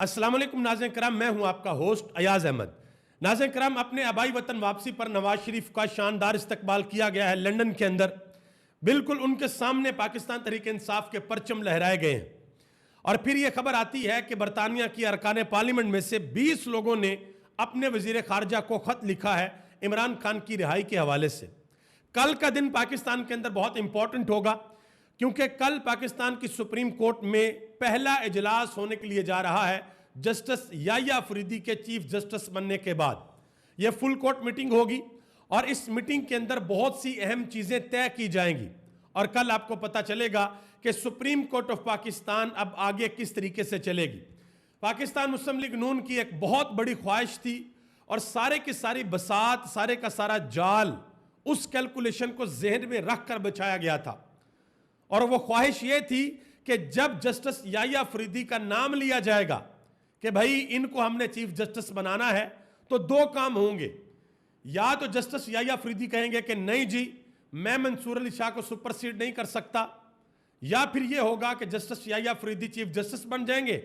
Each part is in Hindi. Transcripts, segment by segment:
अस्सलाम वालेकुम नाज़रीन कराम, मैं हूं आपका होस्ट अयाज अहमद। नाज़रीन कराम, अपने आबाई वतन वापसी पर नवाज शरीफ का शानदार इस्तकबाल किया गया है लंदन के अंदर। बिल्कुल उनके सामने पाकिस्तान तहरीक इंसाफ के परचम लहराए गए हैं। और फिर यह खबर आती है कि बरतानिया की अरकान पार्लियामेंट में से 20 लोगों ने अपने वजीर खारजा को खत लिखा है इमरान खान की रिहाई के हवाले से। कल का दिन पाकिस्तान के अंदर बहुत इंपॉर्टेंट होगा, क्योंकि कल पाकिस्तान की सुप्रीम कोर्ट में पहला इजलास होने के लिए जा रहा है जस्टिस याह्या अफरीदी के चीफ जस्टिस बनने के बाद। यह फुल कोर्ट मीटिंग होगी और इस मीटिंग के अंदर बहुत सी अहम चीजें तय की जाएंगी और कल आपको पता चलेगा कि सुप्रीम कोर्ट ऑफ पाकिस्तान अब आगे किस तरीके से चलेगी। पाकिस्तान मुस्लिम लीग नून की एक बहुत बड़ी ख्वाहिश थी और सारे की सारी बसात, सारे का सारा जाल उस कैलकुलेशन को जहन में रख कर बिछाया गया था। और वो ख्वाहिश ये थी कि जब जस्टिस याह्या अफरीदी का नाम लिया जाएगा कि भाई इनको हमने चीफ जस्टिस बनाना है, तो दो काम होंगे। या तो जस्टिस याह्या अफरीदी कहेंगे कि नहीं जी, मैं मंसूर अली शाह को सुपरसीड नहीं कर सकता, या फिर यह होगा कि justice Yahya Afridi chief justice बन जाएंगे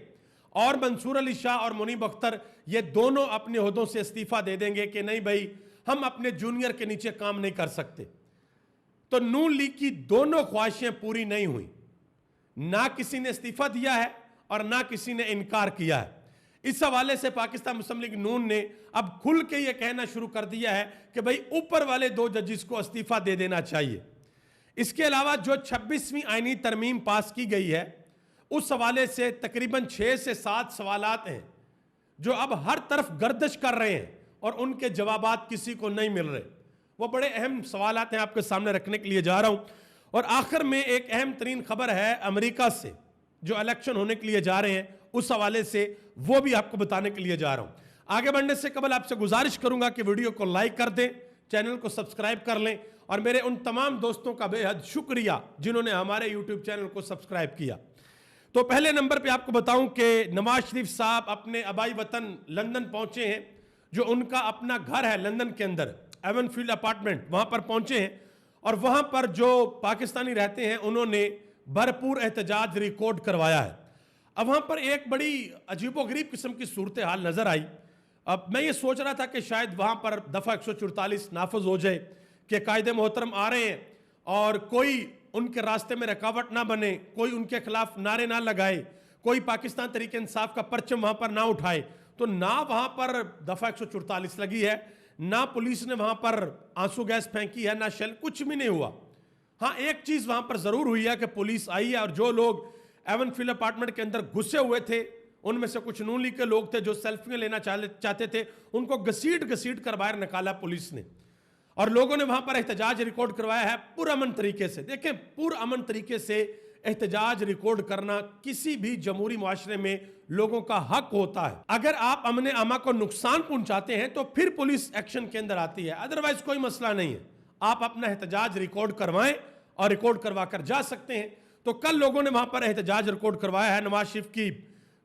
और मंसूर अली शाह और मुनीब अख्तर ये दोनों अपने ओहदों से इस्तीफा दे देंगे कि नहीं भाई, हम अपने जूनियर के नीचे काम नहीं कर सकते। तो नून लीग की दोनों ख्वाहिशें पूरी नहीं हुई। ना किसी ने इस्तीफा दिया है और ना किसी ने इनकार किया है। इस हवाले से पाकिस्तान मुस्लिम लीग नून ने अब खुल के यह कहना शुरू कर दिया है कि भाई ऊपर वाले दो जजेस को इस्तीफा दे देना चाहिए। इसके अलावा जो 26वीं आईनी तरमीम पास की गई है, उस हवाले से तकरीबन 6 से 7 सवालात हैं जो अब हर तरफ गर्दिश कर रहे हैं और उनके जवाबात किसी को नहीं मिल रहे। वो बड़े अहम सवालात हैं, आपके सामने रखने के लिए जा रहा हूं। और आखिर में एक अहम तरीन खबर है अमेरिका से, जो इलेक्शन होने के लिए जा रहे हैं, उस हवाले से वो भी आपको बताने के लिए जा रहा हूं। आगे बढ़ने से कबल आपसे गुजारिश करूंगा कि वीडियो को लाइक कर दें, चैनल को सब्सक्राइब कर लें और मेरे उन तमाम दोस्तों का बेहद शुक्रिया जिन्होंने हमारे यूट्यूब चैनल को सब्सक्राइब किया। तो पहले नंबर पर आपको बताऊं कि नवाज शरीफ साहब अपने आबाई वतन लंदन पहुंचे हैं, जो उनका अपना घर है लंदन के अंदर, एवनफील्ड अपार्टमेंट, वहां पर पहुंचे हैं। और वहां पर जो पाकिस्तानी रहते हैं उन्होंने भरपूर एहतजाज रिकॉर्ड करवाया है। अब वहां पर एक बड़ी अजीबोगरीब किस्म की सूरत हाल नजर आई। अब मैं ये सोच रहा था कि शायद वहां पर दफा 144 नाफज हो जाए कि कायदे मोहतरम आ रहे हैं और कोई उनके रास्ते में रुकावट ना बने, कोई उनके खिलाफ नारे ना लगाए, कोई पाकिस्तान तहरीक इंसाफ का परचम वहां पर ना उठाए। तो ना वहां पर दफा 144 लगी है, ना पुलिस ने वहां पर आंसू गैस फेंकी है, ना शेल, कुछ भी नहीं हुआ। हाँ, एक चीज वहां पर जरूर हुई है कि पुलिस आई है और जो लोग एवनफील्ड अपार्टमेंट के अंदर घुसे हुए थे, उनमें से कुछ नून लीग के लोग थे जो सेल्फियां लेना चाहते थे, उनको घसीट घसीट कर बाहर निकाला पुलिस ने। और लोगों ने वहां पर एहतजाज रिकॉर्ड करवाया है पुरअमन तरीके से। देखें, पुरअमन तरीके से एहतजाज रिकॉर्ड करना किसी भी जमहूरी मुआशरे में लोगों का हक होता है। अगर आप अमन आमा को नुकसान पहुंचाते हैं तो फिर पुलिस एक्शन के अंदर आती है, अदरवाइज कोई मसला नहीं है। आप अपना एहतजाज रिकॉर्ड करवाएं और रिकॉर्ड करवा कर जा सकते हैं। तो कल लोगों ने वहां पर एहतजाज रिकॉर्ड करवाया है नवाज शरीफ की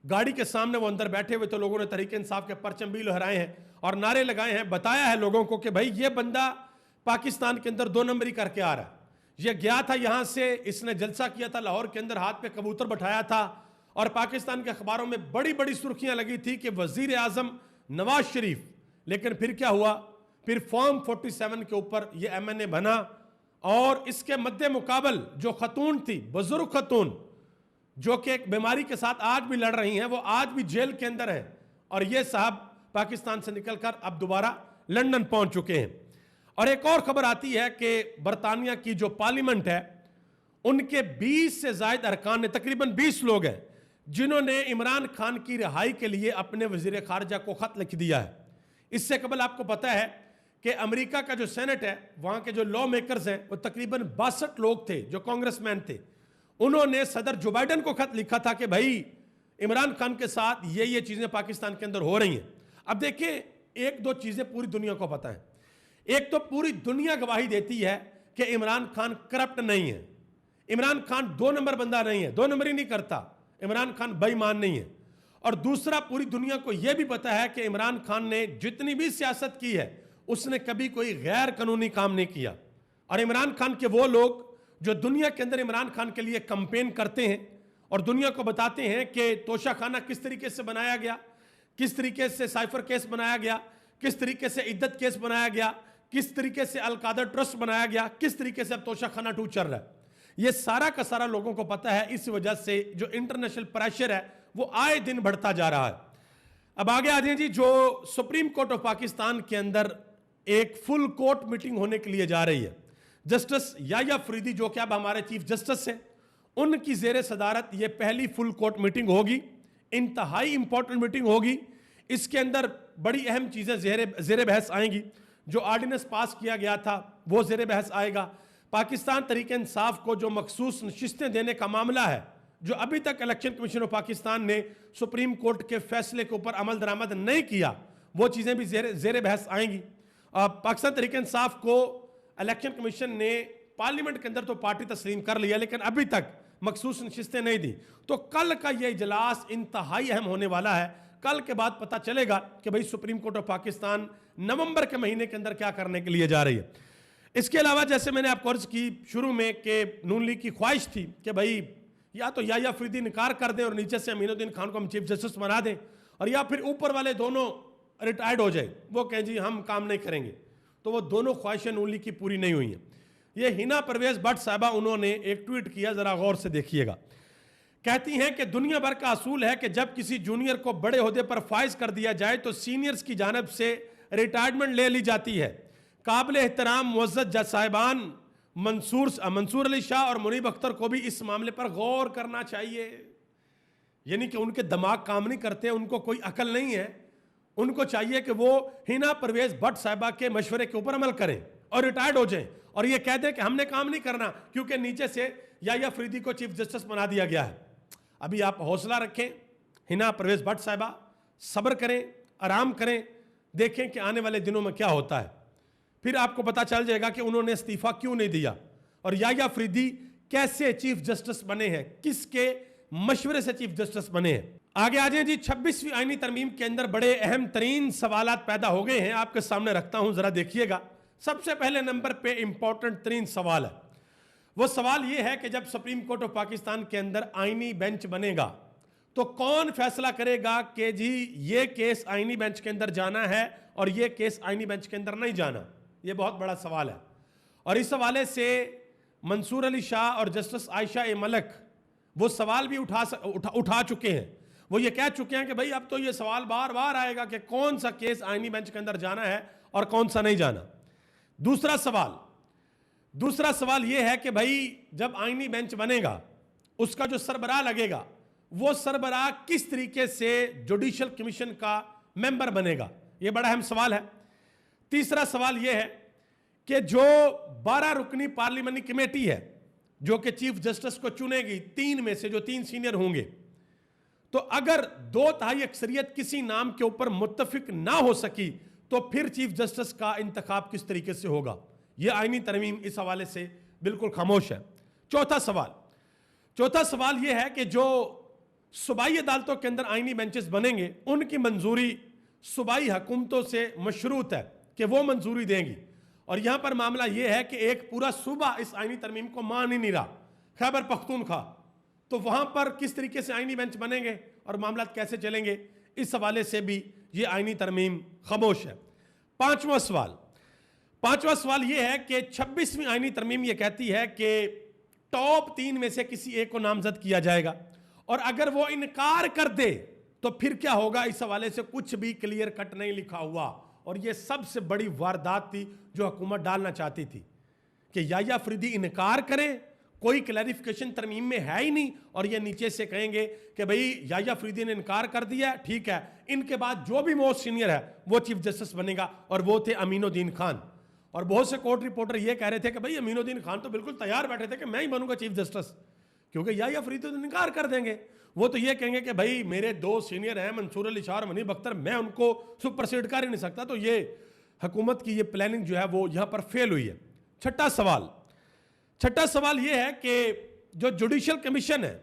गाड़ी के सामने, वो अंदर बैठे हुए, तो लोगों ने तहरीक इंसाफ के परचम भी लहराए हैं और नारे लगाए हैं। बताया है लोगों को कि भाई ये बंदा पाकिस्तान के अंदर 2 नंबरी करके आ रहा है। ये गया था यहां से, इसने जलसा किया था लाहौर के अंदर, हाथ पे कबूतर बैठाया था और पाकिस्तान के अखबारों में बड़ी बड़ी सुर्खियां लगी थी कि वजीर आजम नवाज शरीफ। लेकिन फिर क्या हुआ? फिर फॉर्म 47 के ऊपर ये MNA बना और इसके मद्दे मुकाबल जो खतून थी, बुजुर्ग खतून, जो कि एक बीमारी के साथ आज भी लड़ रही हैं, वो आज भी जेल के अंदर है और ये साहब पाकिस्तान से निकलकर अब दोबारा लंदन पहुंच चुके हैं। और एक और खबर आती है कि बरतानिया की जो पार्लियामेंट है, उनके 20 से ज्यादा अरकान ने, तकरीबन 20 लोग हैं जिन्होंने इमरान खान की रिहाई के लिए अपने वजीर खारजा को खत लिख दिया है। इससे कबल आपको पता है कि अमेरिका का जो सेनेट है, वहां के जो लॉ मेकर्स हैं, वो तकरीबन 62 लोग थे जो कांग्रेसमैन थे। उन्होंने सदर जो बाइडन को खत लिखा था कि भाई इमरान खान के साथ ये चीजें पाकिस्तान के अंदर हो रही हैं। अब देखिए, एक दो चीजें पूरी दुनिया को पता है। एक तो पूरी दुनिया गवाही देती है कि इमरान खान करप्ट नहीं है, इमरान खान 2 नंबर बंदा नहीं है, 2 नंबर ही नहीं करता, इमरान खान बेईमान नहीं है। और दूसरा, पूरी दुनिया को यह भी पता है कि इमरान खान ने जितनी भी सियासत की है, उसने कभी कोई गैर कानूनी काम नहीं किया। और इमरान खान के वो लोग जो दुनिया के अंदर इमरान खान के लिए कैंपेन करते हैं और दुनिया को बताते हैं कि तोशाखाना किस तरीके से बनाया गया, किस तरीके से साइफर केस बनाया गया, किस तरीके से इद्दत केस बनाया गया, किस तरीके से अलकादर ट्रस्ट बनाया गया, किस तरीके से अब तोशाखाना 2 चल रहा है। ये सारा का सारा लोगों को पता है। इस वजह से जो इंटरनेशनल प्रेशर है वो आए दिन बढ़ता जा रहा है। अब आगे आ जाए जी, जो सुप्रीम कोर्ट ऑफ पाकिस्तान के अंदर एक फुल कोर्ट मीटिंग होने के लिए जा रही है। जस्टिस याह्या अफरीदी जो कि अब हमारे चीफ जस्टिस हैं, उनकी जेर सदारत ये पहली फुल कोर्ट मीटिंग होगी। इंतहाई इंपॉर्टेंट मीटिंग होगी। इसके अंदर बड़ी अहम चीजें जेर बहस आएंगी। जो ऑर्डिनेंस पास किया गया था वो जेर बहस आएगा। पाकिस्तान तरीके इंसाफ को जो मखसूस नशिस्तें देने का मामला है, जो अभी तक इलेक्शन कमीशन ऑफ पाकिस्तान ने सुप्रीम कोर्ट के फैसले के ऊपर अमल दरामद नहीं किया, वो चीजें भी जेर बहस आएंगी। पाकिस्तान तरीके इंसाफ को इलेक्शन कमीशन ने पार्लियामेंट के अंदर तो पार्टी तस्लीम कर लिया, लेकिन अभी तक मखसूस नशिस्तें नहीं दी। तो कल का यह इजलास इंतहाई अहम होने वाला है। कल के बाद पता चलेगा कि भाई सुप्रीम कोर्ट ऑफ पाकिस्तान नवंबर के महीने के अंदर क्या करने के लिए जा रही है। इसके अलावा जैसे मैंने आपको अर्ज की शुरू में कि नून लीग की ख्वाहिश थी कि भाई या तो याह्या अफरीदी इनकार कर दें और नीचे से अमीनुद्दीन खान को हम चीफ जस्टिस बना दें, और या फिर ऊपर वाले दोनों रिटायर्ड हो जाए, वो कहें जी हम काम नहीं करेंगे। तो वो दोनों ख्वाहिशें नून लीग की पूरी नहीं हुई हैं। ये हिना परवेज भट्ट साहबा उन्होंने एक ट्वीट किया, जरा गौर से देखिएगा। कहती हैं कि दुनिया भर का असूल है कि जब किसी जूनियर को बड़े ओहदे पर फाइज कर दिया जाए तो सीनियर्स की जानिब से रिटायरमेंट ले ली जाती है। काबिल एहतराम मुअज़्ज़ज़ जज साहिबान मंसूर अली शाह और मुनीब अख्तर को भी इस मामले पर गौर करना चाहिए। यानी कि उनके दिमाग काम नहीं करते, उनको कोई अकल नहीं है। उनको चाहिए कि वो हिना परवेज भट्ट साहिबा के मशवरे के ऊपर अमल करें और रिटायर्ड हो जाएं और ये कह दें कि हमने काम नहीं करना क्योंकि नीचे से याह्या अफरीदी को चीफ जस्टिस बना दिया गया है। अभी आप हौसला रखें, हिना परवेज भट्ट साहिबा सब्र करें, आराम करें, देखें कि आने वाले दिनों में क्या होता है। फिर आपको पता चल जाएगा कि उन्होंने इस्तीफा क्यों नहीं दिया और याह्या अफरीदी कैसे चीफ जस्टिस बने हैं, किसके मशवरे से चीफ जस्टिस बने हैं। आगे आ जाए जी, 26वीं आईनी तरमीम के अंदर बड़े अहम तरीन सवालात पैदा हो गए हैं, आपके सामने रखता हूं, जरा देखिएगा। सबसे पहले नंबर पे इंपॉर्टेंट तरीन सवाल है। वो सवाल ये है कि जब सुप्रीम कोर्ट ऑफ पाकिस्तान के अंदर आईनी बेंच बनेगा तो कौन फैसला करेगा कि जी ये केस आईनी बेंच के अंदर जाना है और ये केस आईनी बेंच के अंदर नहीं जाना। ये बहुत बड़ा सवाल है और इस हवाले से मंसूर अली शाह और जस्टिस आयशा ए मलिक वो सवाल भी उठा चुके हैं। वो ये कह चुके हैं कि भाई अब तो ये सवाल बार बार आएगा कि कौन सा केस आईनी बेंच के अंदर जाना है और कौन सा नहीं जाना। दूसरा सवाल यह है कि भाई जब आईनी बेंच बनेगा उसका जो सरबराह लगेगा वो सरबराह किस तरीके से जुडिशल कमीशन का मेंबर बनेगा, यह बड़ा अहम सवाल है। तीसरा सवाल यह है कि जो 12 रुकनी पार्लियामेंट्री कमेटी है जो कि चीफ जस्टिस को चुनेगी, 3 में से जो 3 सीनियर होंगे, तो अगर 2/3 अक्सरियत किसी नाम के ऊपर मुत्तफिक ना हो सकी तो फिर चीफ जस्टिस का इंतखाब किस तरीके से होगा। यह आईनी तरमीम इस हवाले से बिल्कुल खामोश है। चौथा सवाल यह है कि जो सूबाई अदालतों के अंदर आईनी बेंचेस बनेंगे उनकी मंजूरी सूबाई हुकूमतों से मशरूत है कि वो मंजूरी देंगी। और यहां पर मामला यह है कि एक पूरा सूबा इस आईनी तरमीम को मान ही नहीं रहा, खैबर पख्तूनख्वा, तो वहां पर किस तरीके से आईनी बेंच बनेंगे और मामला कैसे चलेंगे, इस हवाले से भी ये आईनी तरमीम खामोश है। पांचवा सवाल यह है कि 26वीं आईनी तरमीम यह कहती है कि टॉप 3 में से किसी एक को नामजद किया जाएगा और अगर वो इनकार कर दे तो फिर क्या होगा। इस हवाले से कुछ भी क्लियर कट नहीं लिखा हुआ और यह सबसे बड़ी वारदात थी जो हुकूमत डालना चाहती थी कि याह्या अफरीदी इनकार करें, कोई क्लैरिफिकेशन तरमीम में है ही नहीं, और ये नीचे से कहेंगे कि भाई याह्या अफरीदी ने इनकार कर दिया, ठीक है, इनके बाद जो भी मोस्ट सीनियर है वो चीफ जस्टिस बनेगा, और वो थे अमीनुद्दीन खान। और बहुत से कोर्ट रिपोर्टर ये कह रहे थे कि भाई अमीनुद्दीन खान तो बिल्कुल तैयार बैठे थे कि मैं ही बनूंगा चीफ जस्टिस, क्योंकि याह्या अफरीदी तो इनकार कर देंगे। वो तो ये कहेंगे कि भाई मेरे 2 सीनियर हैं मंसूर अली शाह और मुनीब अख्तर, मैं उनको सुपरसीड कर ही नहीं सकता। तो ये हुकूमत की ये प्लानिंग जो है वो यहां पर फेल हुई है। छठा सवाल यह है कि जो जुडिशल कमीशन है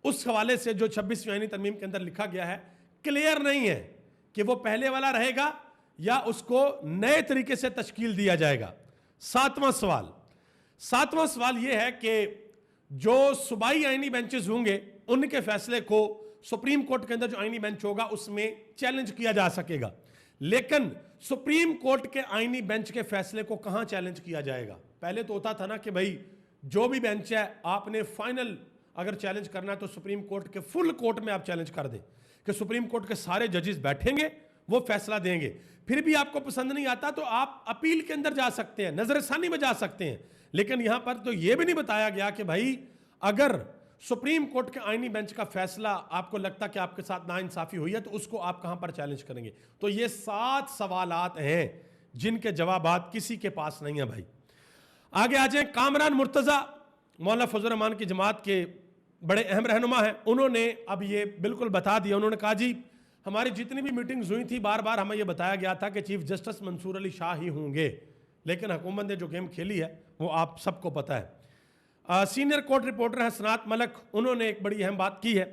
उस हवाले से जो 26वीं आईनी तरमीम के अंदर लिखा गया है क्लियर नहीं है कि वो पहले वाला रहेगा या उसको नए तरीके से तश्कील दिया जाएगा। सातवां सवाल यह है कि जो सूबाई आईनी बेंचेस होंगे उनके फैसले को सुप्रीम कोर्ट के अंदर जो आईनी बेंच होगा उसमें चैलेंज किया जा सकेगा। लेकिन सुप्रीम कोर्ट के आईनी बेंच के फैसले को कहां चैलेंज किया जाएगा? पहले तो होता था ना कि भाई जो भी बेंच है आपने फाइनल अगर चैलेंज करना है तो सुप्रीम कोर्ट के फुल कोर्ट में आप चैलेंज कर दें कि सुप्रीम कोर्ट के सारे जजेस बैठेंगे, वो फैसला देंगे। फिर भी आपको पसंद नहीं आता तो आप अपील के अंदर जा सकते हैं, नजरसानी में जा सकते हैं। लेकिन यहां पर तो यह भी नहीं बताया गया कि भाई अगर सुप्रीम कोर्ट के आईनी बेंच का फैसला आपको लगता कि आपके साथ नाइंसाफी हुई है तो उसको आप कहां पर चैलेंज करेंगे? तो ये 7 सवालात हैं जिनके जवाबात किसी के पास नहीं है भाई। आगे आ जाए, कामरान मुर्तजा मौलाना फजल रहमान की जमात के बड़े अहम रहनुमा हैं। उन्होंने अब ये बिल्कुल बता दिया, उन्होंने कहा जी हमारी जितनी भी मीटिंग्स हुई थी बार बार हमें यह बताया गया था कि चीफ जस्टिस मंसूर अली शाह ही होंगे, लेकिन हुकूमत ने जो गेम खेली है वो आप सबको पता है। सीनियर कोर्ट रिपोर्टर हैं सनात मलक, उन्होंने एक बड़ी अहम बात की है।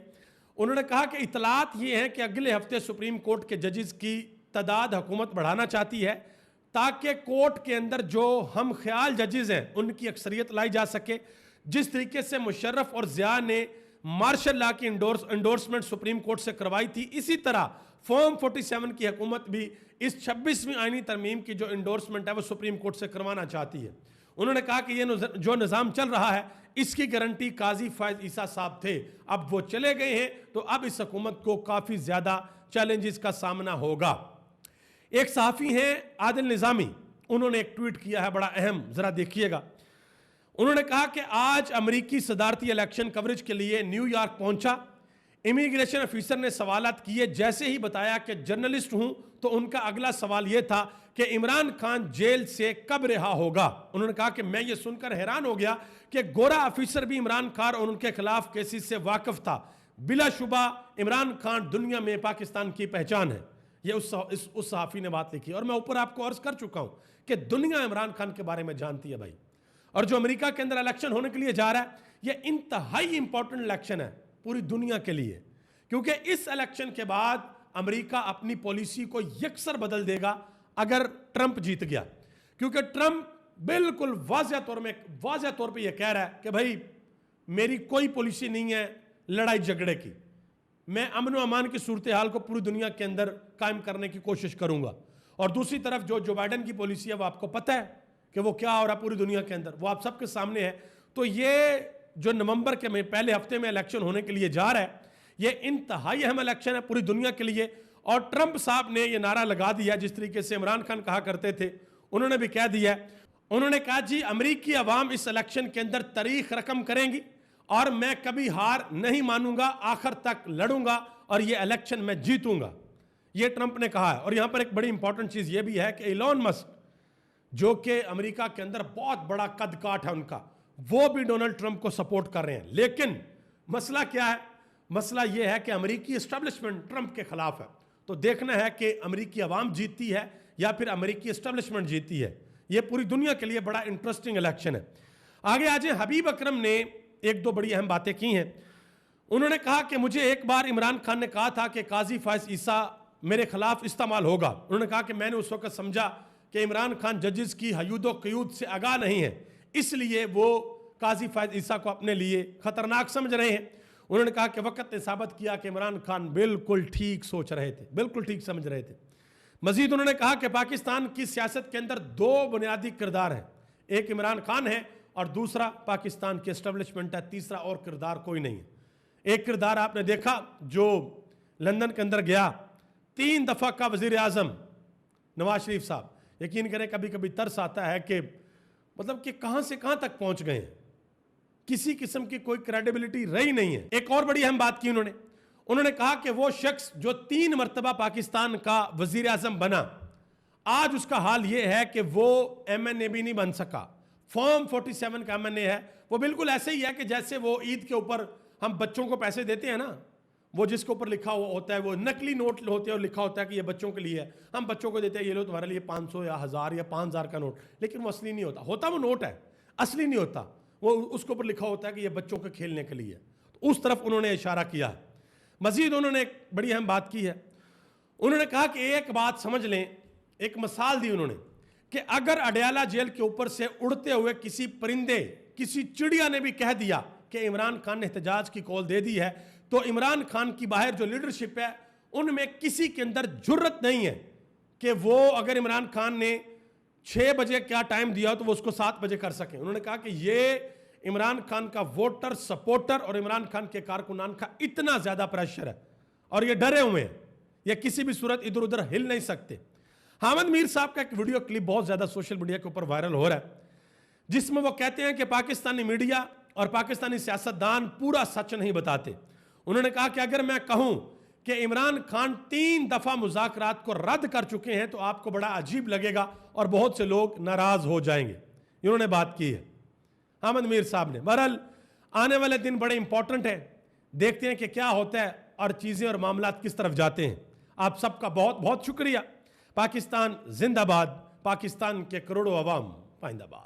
उन्होंने कहा कि इतलात ये है कि अगले हफ्ते सुप्रीम कोर्ट के जजेस की तादाद हुकूमत बढ़ाना चाहती है ताकि कोर्ट के अंदर जो हम ख्याल जजेस हैं उनकी अक्सरियत लाई जा सके। जिस तरीके से मुशर्रफ और ज़िया ने मार्शल लॉ की इंडोर्समेंट सुप्रीम कोर्ट से करवाई थी, इसी तरह फॉर्म 47 की हुकूमत भी इस 26वीं आईनी तरमीम की जो इंडोर्समेंट है वो सुप्रीम कोर्ट से करवाना चाहती है। उन्होंने कहा कि ये जो निज़ाम चल रहा है इसकी गारंटी काजी फायज ईसा साहब थे, अब वो चले गए हैं तो अब इस हुकूमत को काफ़ी ज़्यादा चैलेंजेस का सामना होगा। एक सहाफ़ी हैं आदिल निज़ामी, उन्होंने एक ट्वीट किया है बड़ा अहम, ज़रा देखिएगा। उन्होंने कहा कि आज अमरीकी सदारती इलेक्शन कवरेज के लिए न्यूयॉर्क पहुंचा, इमिग्रेशन ऑफिसर ने सवालात किए, जैसे ही बताया कि जर्नलिस्ट हूं तो उनका अगला सवाल यह था कि इमरान खान जेल से कब रिहा होगा। उन्होंने कहा कि मैं ये सुनकर हैरान हो गया कि गोरा ऑफिसर भी इमरान खान और उनके खिलाफ केसेस से वाकिफ था। बिलाशुबा इमरान खान दुनिया में पाकिस्तान की पहचान है। ये उस सहाफ़ी ने बात लिखी और मैं ऊपर आपको अर्ज कर चुका हूं कि दुनिया इमरान खान के बारे में जानती है भाई। और जो अमेरिका के अंदर इलेक्शन होने के लिए जा रहा है यह इंतहाई इंपॉर्टेंट इलेक्शन है पूरी दुनिया के लिए, क्योंकि इस इलेक्शन के बाद अमेरिका अपनी पॉलिसी को यकसर बदल देगा अगर ट्रंप जीत गया। क्योंकि ट्रंप बिल्कुल वाज़ेह तौर पे यह कह रहा है कि भाई मेरी कोई पॉलिसी नहीं है लड़ाई झगड़े की, मैं अमन व अमान की सूरत हाल को पूरी दुनिया के अंदर कायम करने की कोशिश करूंगा। और दूसरी तरफ जो बाइडेन की पॉलिसी है वो आपको पता है कि वो क्या हो रहा है पूरी दुनिया के अंदर, वो आप सबके सामने है। तो ये जो नवंबर के पहले हफ्ते में इलेक्शन होने के लिए जा रहा है, ये इंतहाई अहम इलेक्शन है पूरी दुनिया के लिए। और ट्रंप साहब ने ये नारा लगा दिया जिस तरीके से इमरान खान कहा करते थे, उन्होंने भी कह दिया। उन्होंने कहा जी अमरीकी अवाम इस इलेक्शन के अंदर तारीख रकम करेंगी और मैं कभी हार नहीं मानूंगा, आखिर तक लड़ूंगा और ये इलेक्शन मैं जीतूंगा, ये ट्रंप ने कहा है। और यहां पर एक बड़ी इंपॉर्टेंट चीज ये भी है कि इलॉन मस्क जो कि अमेरिका के अंदर बहुत बड़ा कद काठ है उनका, वो भी डोनाल्ड ट्रंप को सपोर्ट कर रहे हैं। लेकिन मसला क्या है? मसला यह है कि अमेरिकी एस्टेब्लिशमेंट ट्रंप के खिलाफ है। तो देखना है कि अमेरिकी अवाम जीतती है या फिर अमेरिकी एस्टेब्लिशमेंट जीतती है। यह पूरी दुनिया के लिए बड़ा इंटरेस्टिंग इलेक्शन है। आगे आज हबीब अकरम ने एक दो बड़ी अहम बातें की हैं। उन्होंने कहा कि मुझे एक बार इमरान खान ने कहा था कि काजी फायज ईसा मेरे खिलाफ इस्तेमाल होगा। उन्होंने कहा कि मैंने उस वक्त समझा कि इमरान खान जजेस की हयूद क़यूद से आगाह नहीं है, इसलिए वो काजी फायज ईसा को अपने लिए खतरनाक समझ रहे हैं। उन्होंने कहा कि वक्त ने साबित किया कि इमरान खान बिल्कुल ठीक सोच रहे थे, बिल्कुल ठीक समझ रहे थे। मजीद उन्होंने कहा कि पाकिस्तान की सियासत के अंदर दो बुनियादी किरदार हैं, एक इमरान खान है और दूसरा पाकिस्तान की एस्टेब्लिशमेंट है, तीसरा और किरदार कोई नहीं है। एक किरदार आपने देखा जो लंदन के अंदर गया, 3 दफा का वजीर आजम नवाज शरीफ साहब, यकीन करें कभी कभी तरस आता है कि मतलब कि कहां से कहां तक पहुंच गए हैं, किसी किस्म की कोई क्रेडिबिलिटी रही नहीं है। एक और बड़ी अहम बात की उन्होंने कहा कि वो शख्स जो 3 मरतबा पाकिस्तान का वजीर आजम बना, आज उसका हाल ये है कि वो MNA भी नहीं बन सका। फॉर्म 47 का MNA है, वो बिल्कुल ऐसे ही है कि जैसे वो ईद के ऊपर हम बच्चों को पैसे देते हैं ना, वो जिसके ऊपर लिखा हुआ होता है, वो नकली नोट होते हैं और लिखा होता है कि ये बच्चों के लिए है, हम बच्चों को देते हैं ये लो तुम्हारे लिए 500 या 1000 या 5000 का नोट, लेकिन वो असली नहीं होता वो नोट है, असली नहीं होता, वो उसके ऊपर लिखा होता है कि ये बच्चों के खेलने के लिए। तो उस तरफ उन्होंने इशारा किया है। मजीद उन्होंने एक बड़ी अहम बात की है, उन्होंने कहा कि एक बात समझ लें, एक मिसाल दी उन्होंने कि अगर अडयाला जेल के ऊपर से उड़ते हुए किसी परिंदे, किसी चिड़िया ने भी कह दिया कि इमरान खान ने एहतजाज की कॉल दे दी है, तो इमरान खान की बाहर जो लीडरशिप है उनमें किसी के अंदर जुर्रत नहीं है कि वो अगर इमरान खान ने 6 बजे क्या टाइम दिया तो वो उसको 7 बजे कर सकें। उन्होंने कहा कि ये इमरान खान का वोटर सपोर्टर और इमरान खान के कारकुनान का इतना ज्यादा प्रेशर है और ये डरे हुए हैं, ये किसी भी सूरत इधर उधर हिल नहीं सकते। हामिद मीर साहब का एक वीडियो क्लिप बहुत ज्यादा सोशल मीडिया के ऊपर वायरल हो रहा है, जिसमें वो कहते हैं कि पाकिस्तानी मीडिया और पाकिस्तानी सियासतदान पूरा सच नहीं बताते। उन्होंने कहा कि अगर मैं कहूं कि इमरान खान 3 दफा मुज़ाकरात को रद्द कर चुके हैं तो आपको बड़ा अजीब लगेगा और बहुत से लोग नाराज हो जाएंगे। इन्होंने बात की है हामिद मीर साहब ने। बहरहाल आने वाले दिन बड़े इंपॉर्टेंट हैं, देखते हैं कि क्या होता है और चीजें और मामला किस तरफ जाते हैं। आप सबका बहुत बहुत शुक्रिया। पाकिस्तान जिंदाबाद, पाकिस्तान के करोड़ों अवाम पाइंदाबाद।